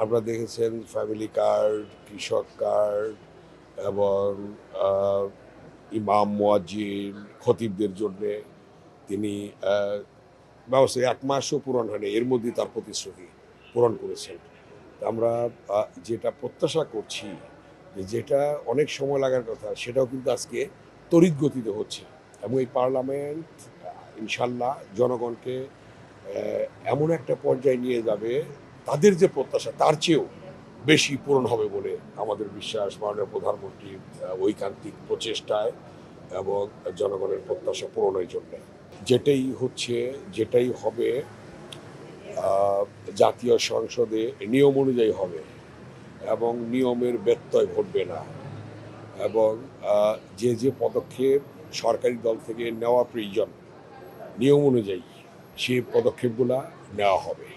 আপনারা দেখেছেন family card, কৃষক কার্ড এবং আহ, ইমাম মুয়াজ্জিন খতিবদের জন্যে তিনি ব্যবস্থা 1 মাসও পূরণ হয়নি, এর মধ্যে তার প্রতিশ্রুতি পূরণ করেছেন। তা আমরা যেটা প্রত্যাশা করছি যে যেটা অনেক সময় লাগার কথা সেটাও কিন্তু আজকে তড়িৎ গতিতে হচ্ছে, এবং এই পার্লামেন্ট ইনশাল্লাহ জনগণকে এমন একটা পর্যায়ে নিয়ে যাবে, তাদের যে প্রত্যাশা তার চেয়েও বেশি পূরণ হবে বলে আমাদের বিশ্বাস। মাননীয় প্রধানমন্ত্রীর ঐকান্তিক প্রচেষ্টায় এবং জনগণের প্রত্যাশা পূরণের জন্য যেটাই হচ্ছে, যেটাই হবে জাতীয় সংসদে নিয়ম অনুযায়ী হবে এবং নিয়মের ব্যত্যয় ঘটবে না, এবং যে যে পদক্ষেপ সরকারি দল থেকে নেওয়া প্রয়োজন নিয়ম অনুযায়ী সেই পদক্ষেপগুলা নেওয়া হবে।